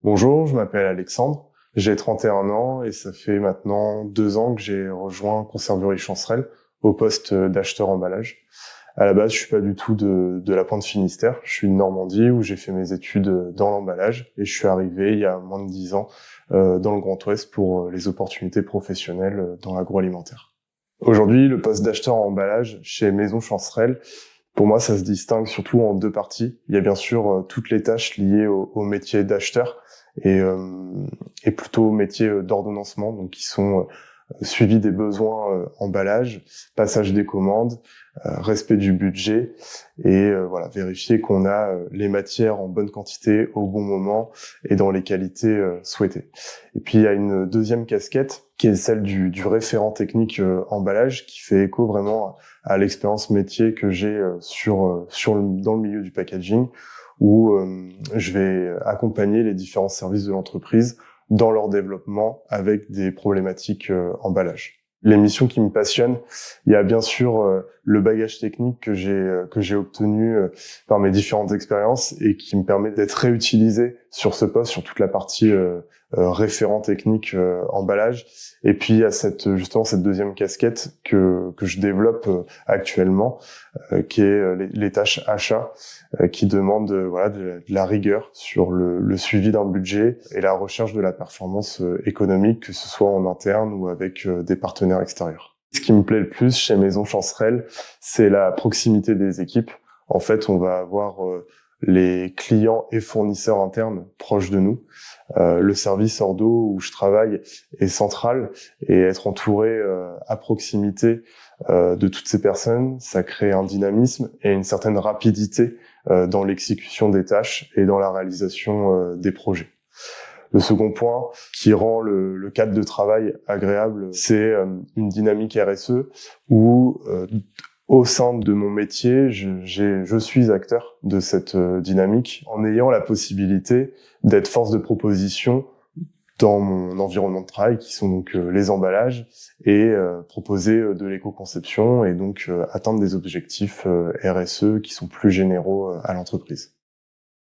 Bonjour, je m'appelle Alexandre, j'ai 31 ans et ça fait maintenant 2 ans que j'ai rejoint Conserverie Chancerelle au poste d'acheteur emballage. À la base, je suis pas du tout de la pointe Finistère, je suis de Normandie où j'ai fait mes études dans l'emballage et je suis arrivé il y a moins de 10 ans dans le Grand Ouest pour les opportunités professionnelles dans l'agroalimentaire. Aujourd'hui, le poste d'acheteur en emballage chez Maison Chancerelle, pour moi, ça se distingue surtout en deux parties. Il y a bien sûr toutes les tâches liées au métier d'acheteur et, euh, et plutôt au métier d'ordonnancement, donc qui sont suivi des besoins emballage, passage des commandes, respect du budget et voilà, vérifier qu'on a les matières en bonne quantité au bon moment et dans les qualités souhaitées. Et puis il y a une deuxième casquette qui est celle du référent technique emballage qui fait écho vraiment à l'expérience métier que j'ai dans le milieu du packaging où je vais accompagner les différents services de l'entreprise dans leur développement avec des problématiques emballage. Les missions qui me passionnent, il y a bien sûr le bagage technique que j'ai obtenu par mes différentes expériences et qui me permet d'être réutilisé sur ce poste, sur toute la partie référent technique emballage. Et puis il y a justement cette deuxième casquette que je développe actuellement, qui est les tâches achats, qui demandent voilà de la rigueur sur le suivi d'un budget et la recherche de la performance économique, que ce soit en interne ou avec des partenaires extérieurs. Ce qui me plaît le plus chez Maison Chancerelle, c'est la proximité des équipes. En fait, on va avoir les clients et fournisseurs internes proches de nous. Le service ordo où je travaille est central et être entouré à proximité de toutes ces personnes, ça crée un dynamisme et une certaine rapidité dans l'exécution des tâches et dans la réalisation des projets. Le second point qui rend le cadre de travail agréable, c'est une dynamique RSE où au sein de mon métier, je suis acteur de cette dynamique en ayant la possibilité d'être force de proposition dans mon environnement de travail, qui sont donc les emballages, et proposer de l'éco-conception et donc atteindre des objectifs RSE qui sont plus généraux à l'entreprise.